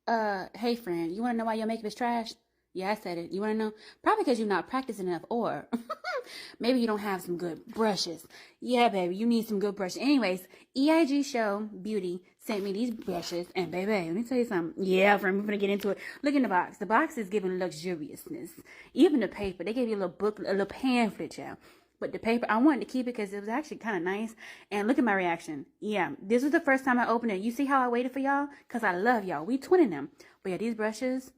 Hey friend, you wanna know why your makeup is trash? Yeah, I said it. You wanna know? Probably because you're not practicing enough, or maybe you don't have some good brushes. Yeah, baby, you need some good brushes. Anyways, EIGSHOW Beauty sent me these brushes, and baby, let me tell you something. Yeah, friend, we're gonna get into it. Look in the box. The box is giving luxuriousness. Even the paper, they gave you a little book, a little pamphlet, child. But the paper, I wanted to keep it because it was actually kind of nice. And look at my reaction. Yeah, this was the first time I opened it. You see how I waited for y'all? Because I love y'all. We twinning them. But yeah, these brushes,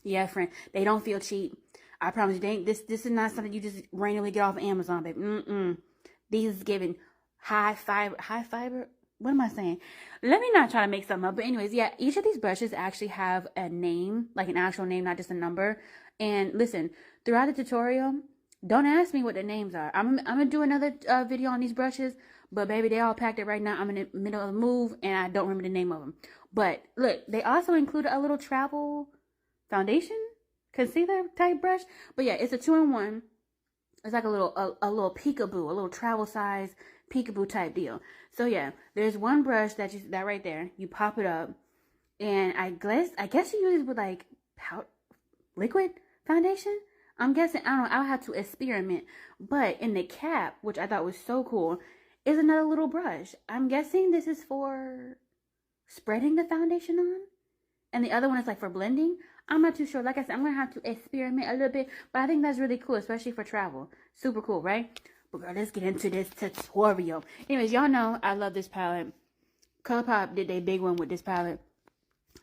yeah, friend, they don't feel cheap. I promise you, they ain't, this is not something you just randomly get off of Amazon, baby. These is giving high fiber. What am I saying? Let me not try to make something up. But anyways, yeah, each of these brushes actually have a name, like an actual name, not just a number. And listen, throughout the tutorial, don't ask me what the names are. I'm gonna do another video on these brushes, but baby, they all packed it right now. I'm in the middle of a move, and I don't remember the name of them. But look, they also included a little travel foundation concealer type brush. But yeah, it's a 2-in-1. It's like a little peekaboo, a little travel size peekaboo type deal. So yeah, there's one brush that right there. You pop it up, and I guess you use it with like liquid foundation. I'm guessing, I don't know, I'll have to experiment. But in the cap, which I thought was so cool, is another little brush. I'm guessing this is for spreading the foundation on. And the other one is like for blending. I'm not too sure. Like I said, I'm going to have to experiment a little bit. But I think that's really cool, especially for travel. Super cool, right? But girl, let's get into this tutorial. Anyways, y'all know I love this palette. ColourPop did a big one with this palette.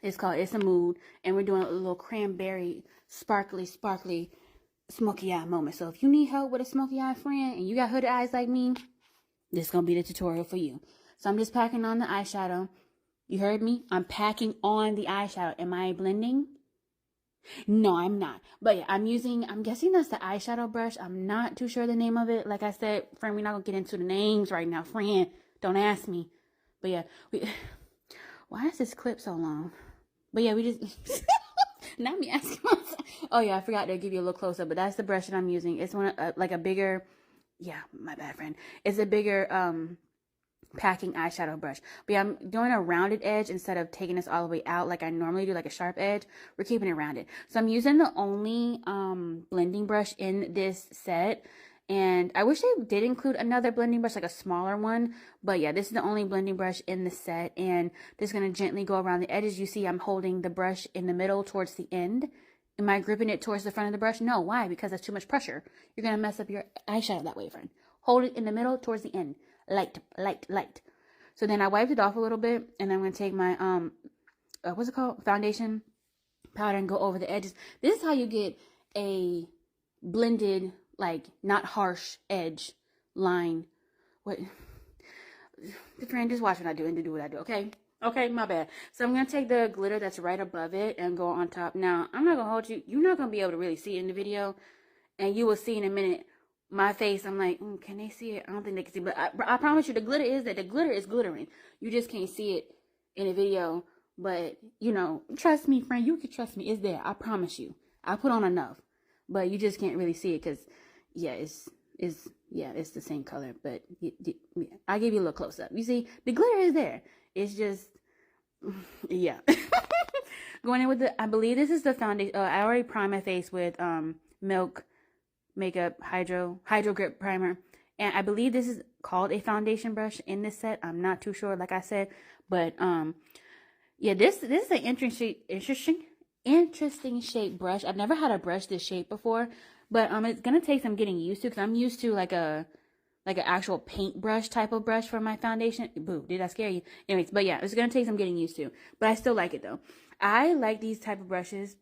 It's called It's a Mood. And we're doing a little cranberry, sparkly smoky eye moment. So if you need help with a smoky eye friend and you got hooded eyes like me, this is going to be the tutorial for you. So I'm just packing on the eyeshadow. You heard me? I'm packing on the eyeshadow. Am I blending? No, I'm not. But yeah, I'm guessing that's the eyeshadow brush. I'm not too sure the name of it. Like I said, friend, we're not going to get into the names right now. Friend, don't ask me. But yeah, why is this clip so long? But yeah, we just... Not me asking myself. Oh yeah, I forgot to give you a little close up, but that's the brush that I'm using. It's one like a bigger, yeah, my bad friend. It's a bigger packing eyeshadow brush. But yeah, I'm doing a rounded edge instead of taking this all the way out like I normally do, like a sharp edge. We're keeping it rounded. So I'm using the only blending brush in this set. And I wish they did include another blending brush, like a smaller one. But yeah, this is the only blending brush in the set. And just going to gently go around the edges. You see I'm holding the brush in the middle towards the end. Am I gripping it towards the front of the brush? No. Why? Because that's too much pressure. You're going to mess up your eyeshadow that way, friend. Hold it in the middle towards the end. Light. So then I wiped it off a little bit. And I'm going to take my, what's it called? Foundation powder and go over the edges. This is how you get a blended, like, not harsh edge line. What? Friend, just watch what I do and do what I do, okay? Okay, my bad. So I'm going to take the glitter that's right above it and go on top. Now, I'm not going to hold you. You're not going to be able to really see it in the video. And you will see in a minute my face. I'm like, can they see it? I don't think they can see. But I promise you, the glitter is that. The glitter is glittering. You just can't see it in the video. But, you know, trust me, friend. You can trust me. It's there. I promise you. I put on enough. But you just can't really see it because, yeah, it's the same color. But yeah, I'll give you a little close up. You see, the glitter is there. It's just, yeah. Going in with the, I believe this is the foundation. I already primed my face with Milk Makeup Hydro Grip Primer. And I believe this is called a foundation brush in this set. I'm not too sure, like I said. But, yeah, this is an interesting shaped brush. I've never had a brush this shape before, but it's gonna take some getting used to because I'm used to like an actual paintbrush type of brush for my foundation. Boo, did I scare you? Anyways, but yeah, it's gonna take some getting used to, but I still like it though. I like these type of brushes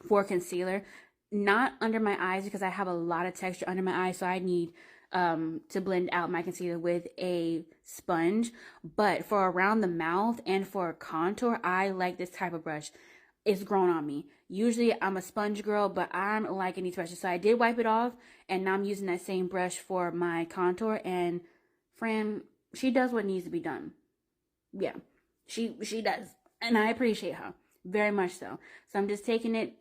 for concealer, not under my eyes because I have a lot of texture under my eyes, so I need to blend out my concealer with a sponge. But for around the mouth and for contour, I like this type of brush. It's grown on me. Usually I'm a sponge girl, but I'm liking these brushes. So I did wipe it off, and now I'm using that same brush for my contour. And friend, she does what needs to be done. Yeah, she does, and I appreciate her very much so. So I'm just taking it,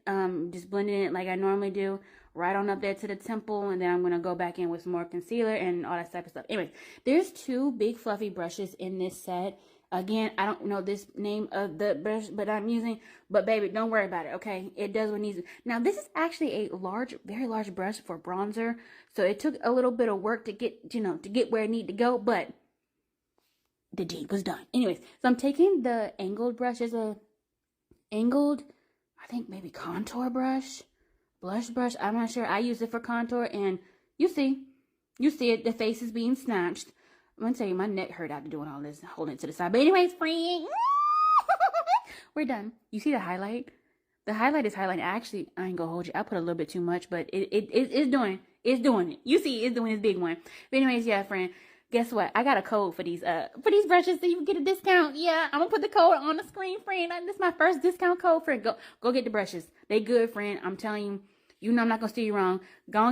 just blending it like I normally do, right on up there to the temple, and then I'm gonna go back in with some more concealer and all that type of stuff. Anyways, there's two big fluffy brushes in this set. Again, I don't know this name of the brush, but I'm using. But baby, don't worry about it, okay? It does what it needs. Now, this is actually a large, very large brush for bronzer. So it took a little bit of work to get, to get where it needed to go. But the deed was done. Anyways, so I'm taking the angled brush as a angled, I think maybe contour brush, blush brush. I'm not sure. I use it for contour, and you see it. The face is being snatched. I'm gonna tell you, my neck hurt after doing all this, holding it to the side. But anyways, friend, we're done. You see the highlight? The highlight is highlighting. Actually, I ain't gonna hold you. I put a little bit too much, but it's doing it. You see, it's doing its big one. But anyways, yeah, friend. Guess what? I got a code for these brushes, so you can get a discount. Yeah, I'm gonna put the code on the screen, friend. This is my first discount code, friend. Go get the brushes. They good, friend. I'm telling you. You know I'm not gonna steer you wrong. Go on.